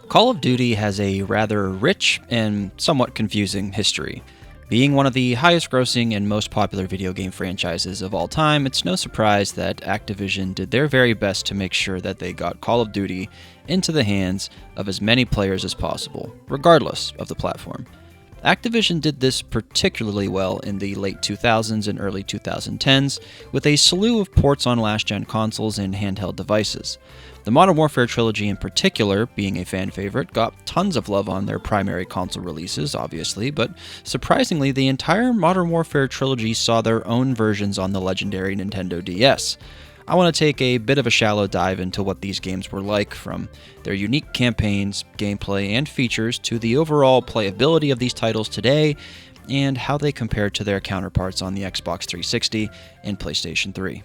Call of Duty has a rather rich and somewhat confusing history. Being one of the highest grossing and most popular video game franchises of all time, it's no surprise that Activision did their very best to make sure that they got Call of Duty into the hands of as many players as possible, regardless of the platform. Activision did this particularly well in the late 2000s and early 2010s, with a slew of ports on last-gen consoles and handheld devices. The Modern Warfare trilogy in particular, being a fan favorite, got tons of love on their primary console releases, obviously, but surprisingly, the entire Modern Warfare trilogy saw their own versions on the legendary Nintendo DS. I want to take a bit of a shallow dive into what these games were like, from their unique campaigns, gameplay, and features to the overall playability of these titles today, and how they compare to their counterparts on the Xbox 360 and PlayStation 3.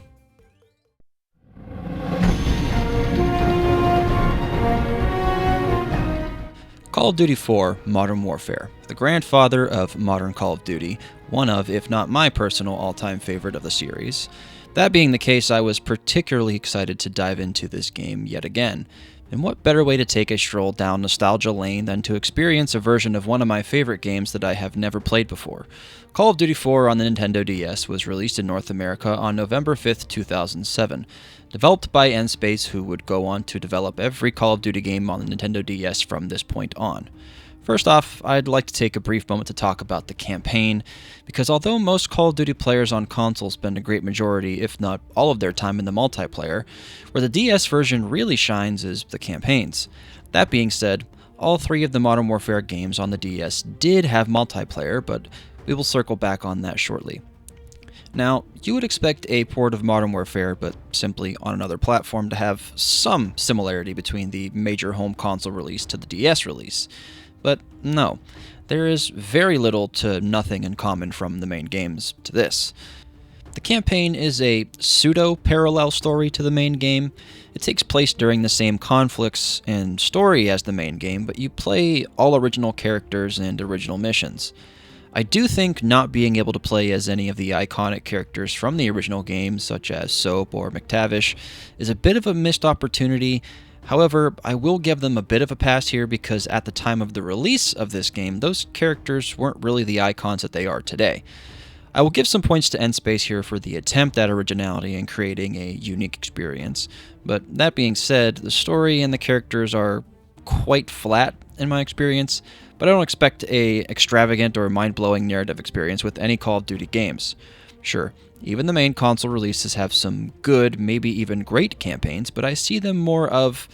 Call of Duty 4 Modern Warfare, the grandfather of modern Call of Duty, one of, if not my personal all-time favorite of the series. That being the case, I was particularly excited to dive into this game yet again. And what better way to take a stroll down nostalgia lane than to experience a version of one of my favorite games that I have never played before? Call of Duty 4 on the Nintendo DS was released in North America on November 5th, 2007. Developed by N-Space, who would go on to develop every Call of Duty game on the Nintendo DS from this point on. First off, I'd like to take a brief moment to talk about the campaign, because although most Call of Duty players on console spend a great majority, if not all of their time in the multiplayer, where the DS version really shines is the campaigns. That being said, all three of the Modern Warfare games on the DS did have multiplayer, but we will circle back on that shortly. Now, you would expect a port of Modern Warfare, but simply on another platform, to have some similarity between the major home console release to the DS release. But no, there is very little to nothing in common from the main games to this. The campaign is a pseudo-parallel story to the main game. It takes place during the same conflicts and story as the main game, but you play all original characters and original missions. I do think not being able to play as any of the iconic characters from the original game, such as Soap or McTavish, is a bit of a missed opportunity. However, I will give them a bit of a pass here because at the time of the release of this game, those characters weren't really the icons that they are today. I will give some points to N-Space here for the attempt at originality and creating a unique experience, but that being said, the story and the characters are quite flat in my experience, but I don't expect a extravagant or mind-blowing narrative experience with any Call of Duty games. Sure, even the main console releases have some good, maybe even great campaigns, but I see them more of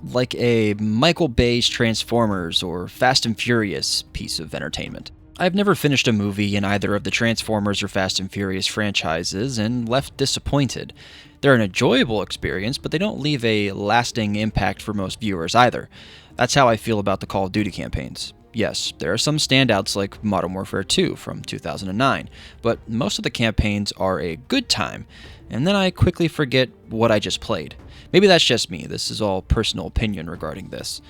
like a Michael Bay's Transformers or Fast and Furious piece of entertainment. I've never finished a movie in either of the Transformers or Fast and Furious franchises and left disappointed. They're an enjoyable experience, but they don't leave a lasting impact for most viewers either. That's how I feel about the Call of Duty campaigns. Yes, there are some standouts like Modern Warfare 2 from 2009, but most of the campaigns are a good time, and then I quickly forget what I just played. Maybe that's just me, this is all personal opinion regarding this.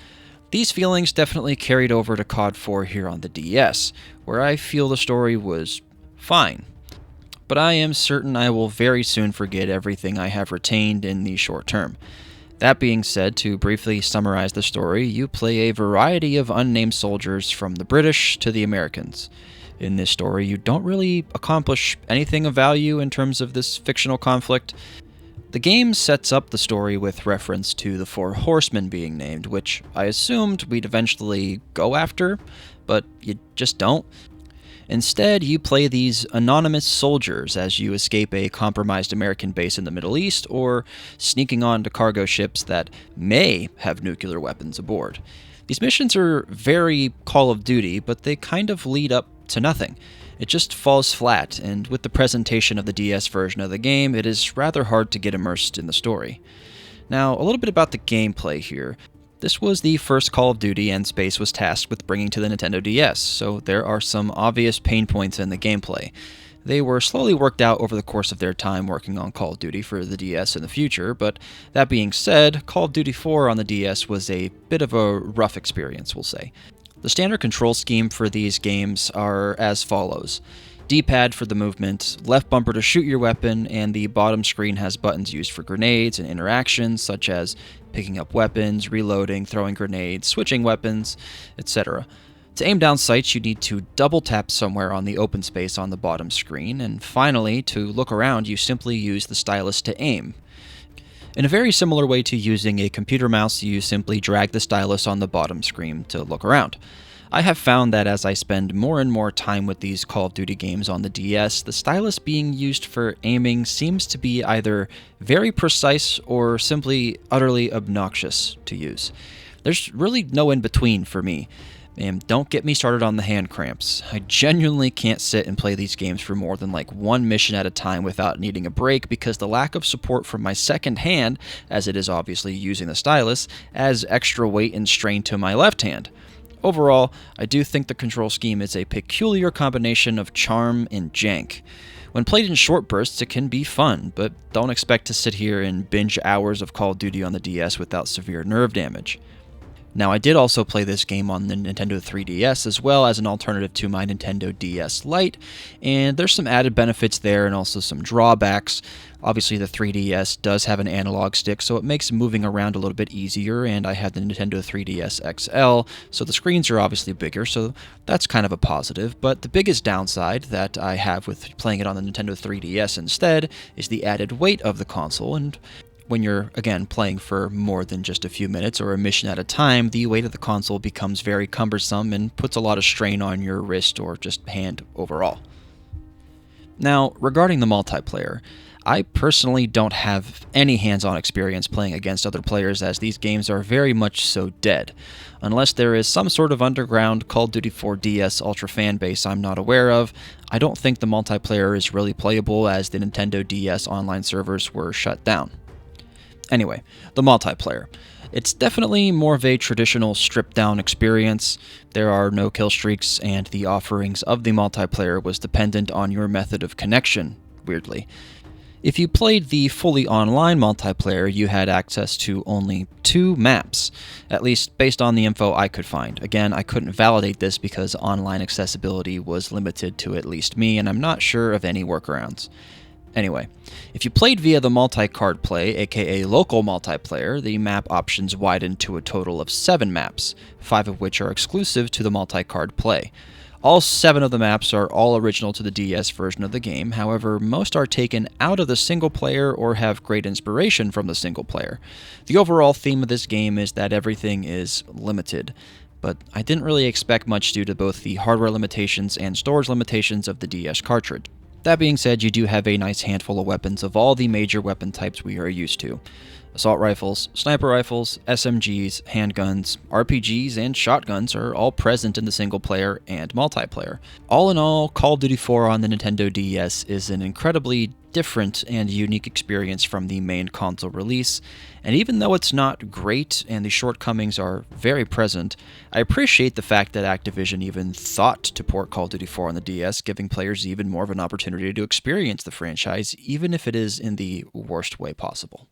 These feelings definitely carried over to COD 4 here on the DS, where I feel the story was fine. But I am certain I will very soon forget everything I have retained in the short term. That being said, to briefly summarize the story, you play a variety of unnamed soldiers from the British to the Americans. In this story, you don't really accomplish anything of value in terms of this fictional conflict. The game sets up the story with reference to the Four Horsemen being named, which I assumed we'd eventually go after, but you just don't. Instead, you play these anonymous soldiers as you escape a compromised American base in the Middle East or sneaking onto cargo ships that may have nuclear weapons aboard. These missions are very Call of Duty, but they kind of lead up to nothing. It just falls flat, and with the presentation of the DS version of the game, it is rather hard to get immersed in the story. Now, a little bit about the gameplay here. This was the first Call of Duty N-Space was tasked with bringing to the Nintendo DS, so there are some obvious pain points in the gameplay. They were slowly worked out over the course of their time working on Call of Duty for the DS in the future, but that being said, Call of Duty 4 on the DS was a bit of a rough experience, we'll say. The standard control scheme for these games are as follows. D-pad for the movement, left bumper to shoot your weapon, and the bottom screen has buttons used for grenades and interactions such as picking up weapons, reloading, throwing grenades, switching weapons, etc. To aim down sights, you need to double tap somewhere on the open space on the bottom screen, and finally, to look around, you simply use the stylus to aim. In a very similar way to using a computer mouse, you simply drag the stylus on the bottom screen to look around. I have found that as I spend more and more time with these Call of Duty games on the DS, the stylus being used for aiming seems to be either very precise or simply utterly obnoxious to use. There's really no in-between for me. And don't get me started on the hand cramps. I genuinely can't sit and play these games for more than like one mission at a time without needing a break because the lack of support from my second hand, as it is obviously using the stylus, adds extra weight and strain to my left hand. Overall, I do think the control scheme is a peculiar combination of charm and jank. When played in short bursts, it can be fun, but don't expect to sit here and binge hours of Call of Duty on the DS without severe nerve damage. Now, I did also play this game on the Nintendo 3DS as well as an alternative to my Nintendo DS Lite, and there's some added benefits there and also some drawbacks. Obviously, the 3DS does have an analog stick, so it makes moving around a little bit easier, and I had the Nintendo 3DS XL, so the screens are obviously bigger, so that's kind of a positive. But the biggest downside that I have with playing it on the Nintendo 3DS instead is the added weight of the console, and when you're, again, playing for more than just a few minutes or a mission at a time, the weight of the console becomes very cumbersome and puts a lot of strain on your wrist or just hand overall. Now, regarding the multiplayer, I personally don't have any hands-on experience playing against other players as these games are very much so dead. Unless there is some sort of underground Call of Duty 4 DS Ultra fan base I'm not aware of, I don't think the multiplayer is really playable as the Nintendo DS online servers were shut down. Anyway, the multiplayer. It's definitely more of a traditional stripped-down experience. There are no kill streaks, and the offerings of the multiplayer was dependent on your method of connection, weirdly. If you played the fully online multiplayer, you had access to only 2 maps, at least based on the info I could find. Again, I couldn't validate this because online accessibility was limited to at least me, and I'm not sure of any workarounds. Anyway, if you played via the multi-card play, aka local multiplayer, the map options widened to a total of 7 maps, 5 of which are exclusive to the multi-card play. All 7 of the maps are all original to the DS version of the game, however, most are taken out of the single player or have great inspiration from the single player. The overall theme of this game is that everything is limited, but I didn't really expect much due to both the hardware limitations and storage limitations of the DS cartridge. That being said, you do have a nice handful of weapons of all the major weapon types we are used to. Assault rifles, sniper rifles, SMGs, handguns, RPGs, and shotguns are all present in the single player and multiplayer. All in all, Call of Duty 4 on the Nintendo DS is an incredibly different and unique experience from the main console release, and even though it's not great and the shortcomings are very present, I appreciate the fact that Activision even thought to port Call of Duty 4 on the DS, giving players even more of an opportunity to experience the franchise, even if it is in the worst way possible.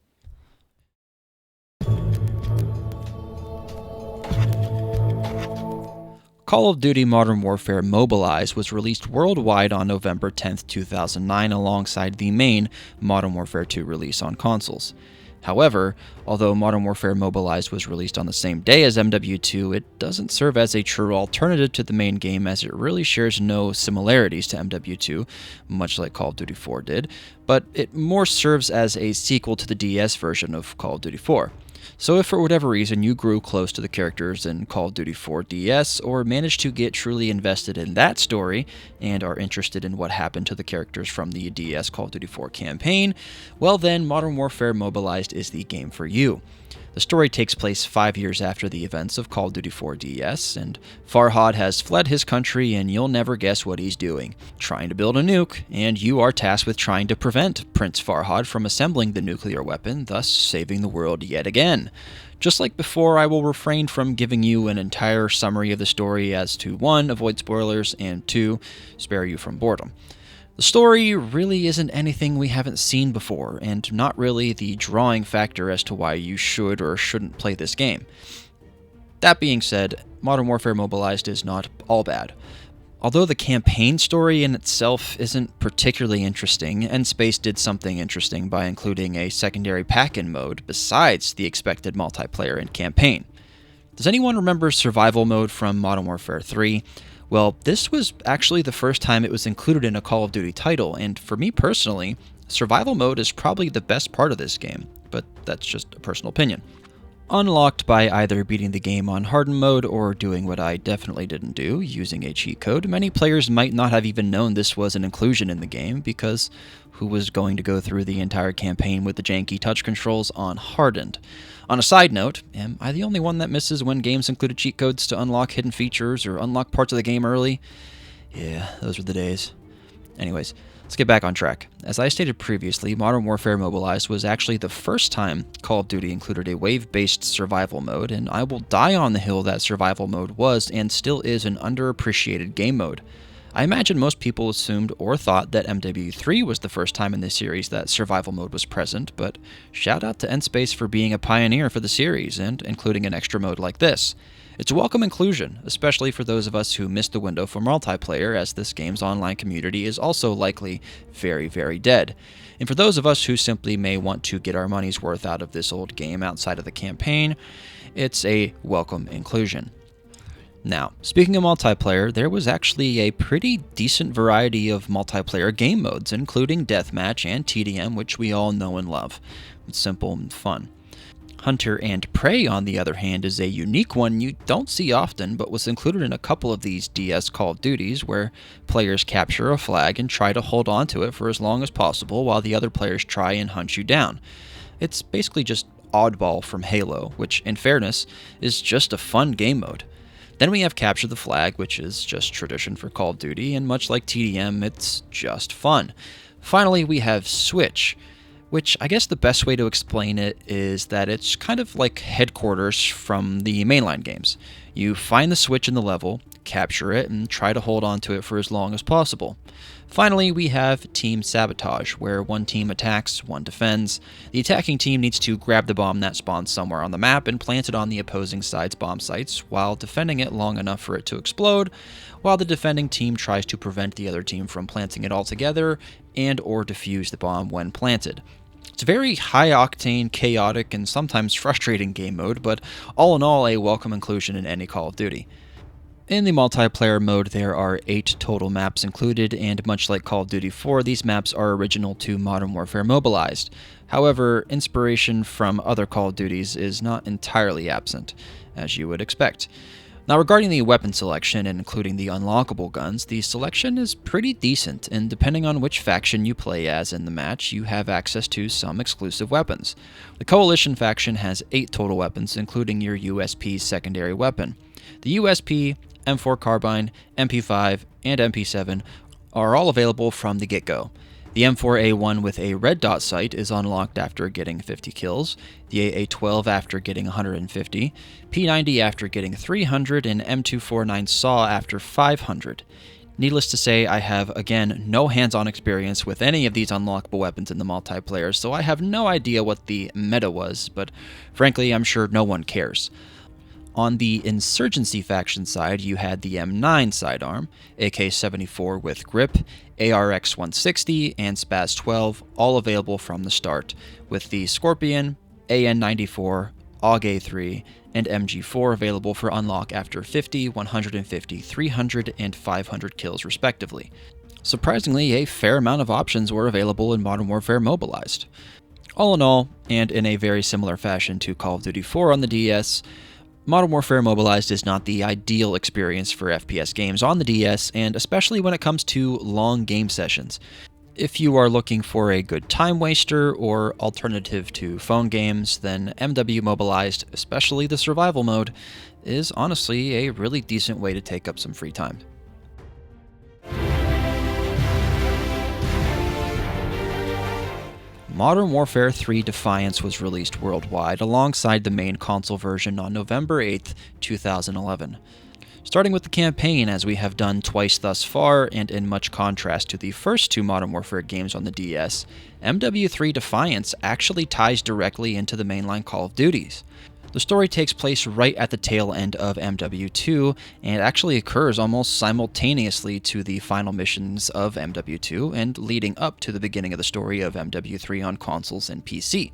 Call of Duty Modern Warfare Mobilized was released worldwide on November 10, 2009 alongside the main Modern Warfare 2 release on consoles. However, although Modern Warfare Mobilized was released on the same day as MW2, it doesn't serve as a true alternative to the main game as it really shares no similarities to MW2, much like Call of Duty 4 did, but it more serves as a sequel to the DS version of Call of Duty 4. So if for whatever reason you grew close to the characters in Call of Duty 4 DS or managed to get truly invested in that story and are interested in what happened to the characters from the DS Call of Duty 4 campaign, well then Modern Warfare Mobilized is the game for you. The story takes place 5 years after the events of Call of Duty 4 DS, and Farhad has fled his country and you'll never guess what he's doing. Trying to build a nuke, and you are tasked with trying to prevent Prince Farhad from assembling the nuclear weapon, thus saving the world yet again. Just like before, I will refrain from giving you an entire summary of the story as to 1, avoid spoilers, and 2, spare you from boredom. The story really isn't anything we haven't seen before, and not really the drawing factor as to why you should or shouldn't play this game. That being said, Modern Warfare Mobilized is not all bad. Although the campaign story in itself isn't particularly interesting, Endspace did something interesting by including a secondary pack-in mode besides the expected multiplayer and campaign. Does anyone remember survival mode from Modern Warfare 3? Well, this was actually the first time it was included in a Call of Duty title, and for me personally, survival mode is probably the best part of this game, but that's just a personal opinion. Unlocked by either beating the game on hardened mode or doing what I definitely didn't do, using a cheat code, many players might not have even known this was an inclusion in the game because who was going to go through the entire campaign with the janky touch controls on hardened? On a side note, am I the only one that misses when games included cheat codes to unlock hidden features or unlock parts of the game early? Yeah, those were the days. Anyways, let's get back on track. As I stated previously, Modern Warfare Mobilized was actually the first time Call of Duty included a wave-based survival mode, and I will die on the hill that survival mode was and still is an underappreciated game mode. I imagine most people assumed or thought that MW3 was the first time in this series that survival mode was present, but shout out to Endspace for being a pioneer for the series and including an extra mode like this. It's a welcome inclusion, especially for those of us who missed the window for multiplayer, as this game's online community is also likely very, very dead. And for those of us who simply may want to get our money's worth out of this old game outside of the campaign, it's a welcome inclusion. Now, speaking of multiplayer, there was actually a pretty decent variety of multiplayer game modes, including Deathmatch and TDM, which we all know and love. It's simple and fun. Hunter and Prey, on the other hand, is a unique one you don't see often, but was included in a couple of these DS Call of Duties, where players capture a flag and try to hold on to it for as long as possible while the other players try and hunt you down. It's basically just Oddball from Halo, which, in fairness, is just a fun game mode. Then we have Capture the Flag, which is just tradition for Call of Duty, and much like TDM, it's just fun. Finally, we have Switch, which I guess the best way to explain it is that it's kind of like headquarters from the mainline games. You find the switch in the level, capture it, and try to hold on to it for as long as possible. Finally, we have Team Sabotage, where one team attacks, one defends. The attacking team needs to grab the bomb that spawns somewhere on the map and plant it on the opposing side's bomb sites, while defending it long enough for it to explode, while the defending team tries to prevent the other team from planting it altogether and or defuse the bomb when planted. It's a very high-octane, chaotic, and sometimes frustrating game mode, but all in all, a welcome inclusion in any Call of Duty. In the multiplayer mode, there are 8 total maps included, and much like Call of Duty 4, these maps are original to Modern Warfare Mobilized. However, inspiration from other Call of Duties is not entirely absent, as you would expect. Now, regarding the weapon selection and including the unlockable guns, the selection is pretty decent, and depending on which faction you play as in the match, you have access to some exclusive weapons. The Coalition faction has 8 total weapons, including your USP secondary weapon. The USP, M4 Carbine, MP5, and MP7 are all available from the get-go. The M4A1 with a red dot sight is unlocked after getting 50 kills, the AA12 after getting 150, P90 after getting 300, and M249 SAW after 500. Needless to say, I have, again, no hands-on experience with any of these unlockable weapons in the multiplayer, so I have no idea what the meta was, but frankly, I'm sure no one cares. On the Insurgency faction side, you had the M9 sidearm, AK-74 with grip, ARX-160, and Spaz-12, all available from the start, with the Scorpion, AN-94, AUG-A3, and MG4 available for unlock after 50, 150, 300, and 500 kills respectively. Surprisingly, a fair amount of options were available in Modern Warfare Mobilized. All in all, and in a very similar fashion to Call of Duty 4 on the DS, Modern Warfare Mobilized is not the ideal experience for FPS games on the DS, and especially when it comes to long game sessions. If you are looking for a good time waster or alternative to phone games, then MW Mobilized, especially the survival mode, is honestly a really decent way to take up some free time. Modern Warfare 3 Defiance was released worldwide alongside the main console version on November 8, 2011. Starting with the campaign, as we have done twice thus far, and in much contrast to the first 2 Modern Warfare games on the DS, MW3 Defiance actually ties directly into the mainline Call of Duties. The story takes place right at the tail end of MW2 and actually occurs almost simultaneously to the final missions of MW2 and leading up to the beginning of the story of MW3 on consoles and PC.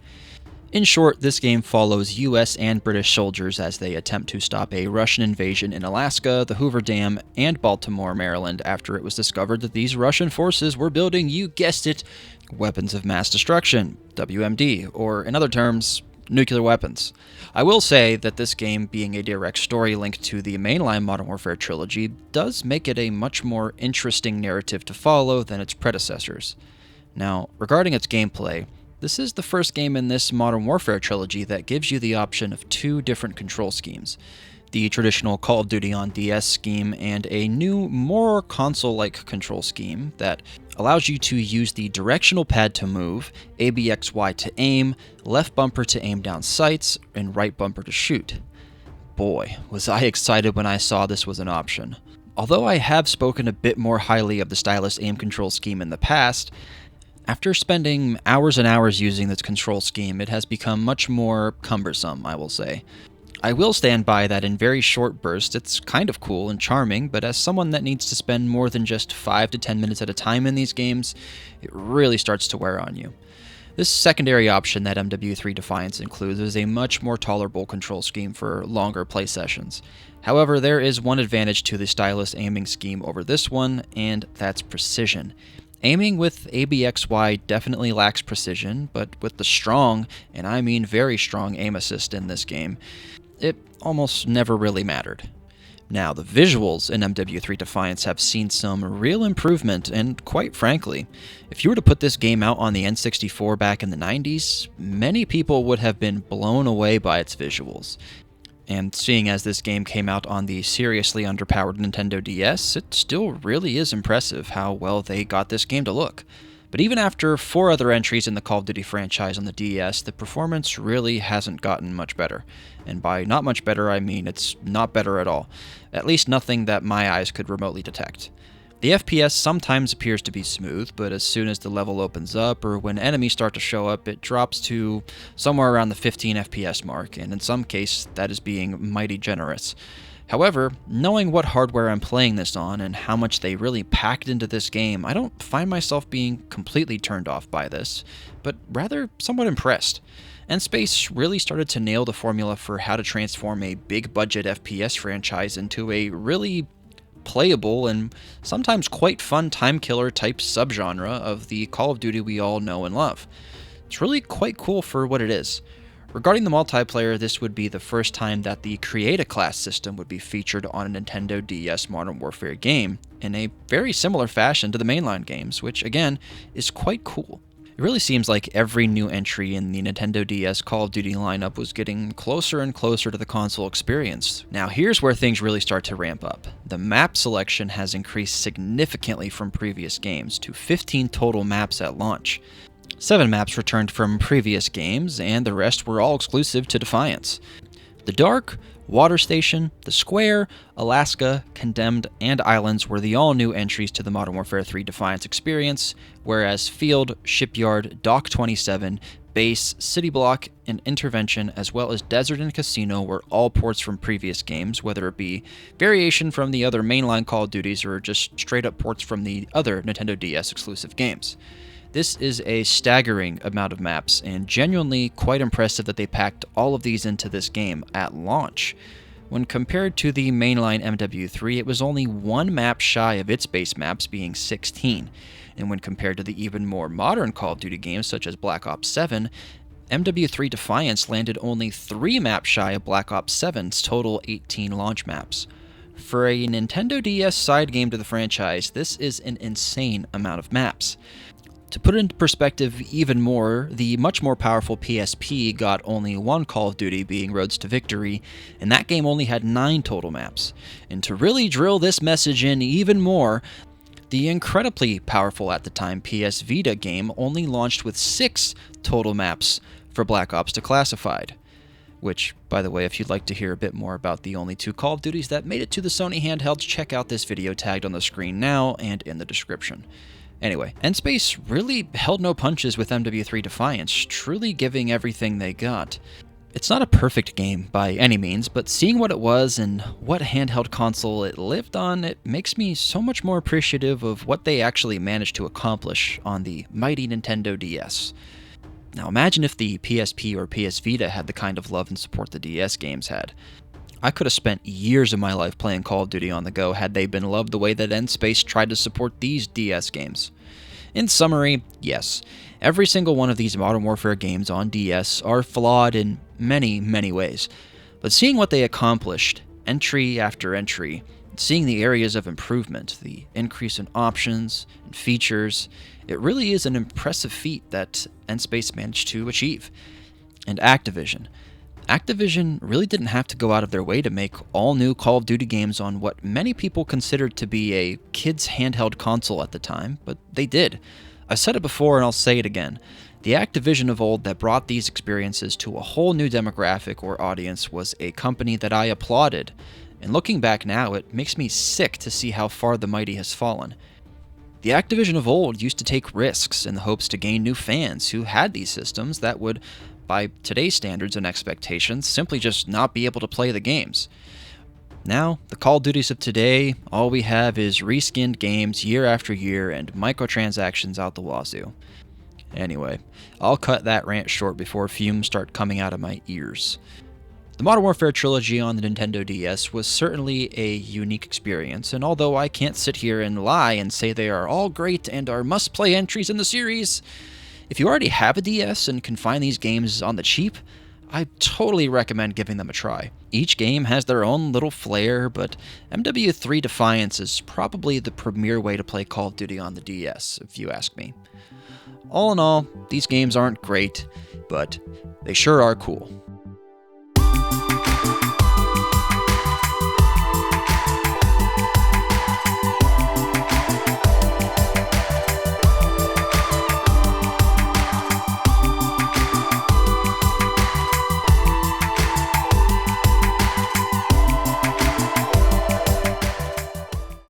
In short, this game follows US and British soldiers as they attempt to stop a Russian invasion in Alaska, the Hoover Dam, and Baltimore, Maryland after it was discovered that these Russian forces were building, you guessed it, weapons of mass destruction, WMD, or in other terms, nuclear weapons. I will say that this game, being a direct story link to the mainline Modern Warfare trilogy, does make it a much more interesting narrative to follow than its predecessors. Now, regarding its gameplay, this is the first game in this Modern Warfare trilogy that gives you the option of two different control schemes. The traditional Call of Duty on DS scheme and a new, more console-like control scheme that allows you to use the directional pad to move, ABXY to aim, left bumper to aim down sights, and right bumper to shoot. Boy, was I excited when I saw this was an option. Although I have spoken a bit more highly of the stylus aim control scheme in the past, after spending hours and hours using this control scheme, it has become much more cumbersome, I will say. I will stand by that in very short bursts, it's kind of cool and charming, but as someone that needs to spend more than just 5 to 10 minutes at a time in these games, it really starts to wear on you. This secondary option that MW3 Defiance includes is a much more tolerable control scheme for longer play sessions. However, there is one advantage to the stylus aiming scheme over this one, and that's precision. Aiming with ABXY definitely lacks precision, but with the strong, and I mean very strong, aim assist in this game, it almost never really mattered. Now, the visuals in MW3 Defiance have seen some real improvement, and quite frankly, if you were to put this game out on the N64 back in the 90s, many people would have been blown away by its visuals. And seeing as this game came out on the seriously underpowered Nintendo DS, it still really is impressive how well they got this game to look. But even after 4 other entries in the Call of Duty franchise on the DS, the performance really hasn't gotten much better. And by not much better, I mean it's not better at all. At least nothing that my eyes could remotely detect. The FPS sometimes appears to be smooth, but as soon as the level opens up or when enemies start to show up, it drops to somewhere around the 15 FPS mark, and in some cases that is being mighty generous. However, knowing what hardware I'm playing this on and how much they really packed into this game, I don't find myself being completely turned off by this, but rather somewhat impressed. N-Space really started to nail the formula for how to transform a big-budget FPS franchise into a really playable and sometimes quite fun time killer type subgenre of the Call of Duty we all know and love. It's really quite cool for what it is. Regarding the multiplayer, this would be the first time that the Create a Class system would be featured on a Nintendo DS Modern Warfare game in a very similar fashion to the mainline games, which again is quite cool. It really seems like every new entry in the Nintendo DS Call of Duty lineup was getting closer and closer to the console experience. Now here's where things really start to ramp up. The map selection has increased significantly from previous games to 15 total maps at launch. 7 maps returned from previous games, and the rest were all exclusive to Defiance. The Dark, Water Station, The Square, Alaska, Condemned, and Islands were the all-new entries to the Modern Warfare 3 Defiance experience, whereas Field, Shipyard, Dock 27, Base, City Block, and Intervention, as well as Desert and Casino were all ports from previous games, whether it be variation from the other mainline Call of Duties or just straight-up ports from the other Nintendo DS exclusive games. This is a staggering amount of maps, and genuinely quite impressive that they packed all of these into this game at launch. When compared to the mainline MW3, it was only 1 map shy of its base maps, being 16, and when compared to the even more modern Call of Duty games such as Black Ops 7, MW3 Defiance landed only 3 maps shy of Black Ops 7's total 18 launch maps. For a Nintendo DS side game to the franchise, this is an insane amount of maps. To put it into perspective even more, the much more powerful PSP got only 1 Call of Duty, being Roads to Victory, and that game only had 9 total maps. And to really drill this message in even more, the incredibly powerful at the time PS Vita game only launched with 6 total maps for Black Ops Declassified. Which, by the way, if you'd like to hear a bit more about the only 2 Call of Duties that made it to the Sony handhelds, check out this video tagged on the screen now and in the description. Anyway, N-Space really held no punches with MW3 Defiance, truly giving everything they got. It's not a perfect game by any means, but seeing what it was and what handheld console it lived on, it makes me so much more appreciative of what they actually managed to accomplish on the mighty Nintendo DS. Now imagine if the PSP or PS Vita had the kind of love and support the DS games had. I could have spent years of my life playing Call of Duty on the go had they been loved the way that N-Space tried to support these DS games. In summary, yes, every single one of these Modern Warfare games on DS are flawed in many, many ways, but seeing what they accomplished, entry after entry, seeing the areas of improvement, the increase in options and features, it really is an impressive feat that N-Space managed to achieve. And Activision really didn't have to go out of their way to make all new Call of Duty games on what many people considered to be a kid's handheld console at the time, but they did. I've said it before and I'll say it again. The Activision of old that brought these experiences to a whole new demographic or audience was a company that I applauded. And looking back now, it makes me sick to see how far the mighty has fallen. The Activision of old used to take risks in the hopes to gain new fans who had these systems that would, by today's standards and expectations, simply just not be able to play the games. Now, the Call of Duties of today, all we have is reskinned games year after year and microtransactions out the wazoo. Anyway, I'll cut that rant short before fumes start coming out of my ears. The Modern Warfare trilogy on the Nintendo DS was certainly a unique experience, and although I can't sit here and lie and say they are all great and are must-play entries in the series, if you already have a DS and can find these games on the cheap, I totally recommend giving them a try. Each game has their own little flair, but MW3 Defiance is probably the premier way to play Call of Duty on the DS, if you ask me. All in all, these games aren't great, but they sure are cool.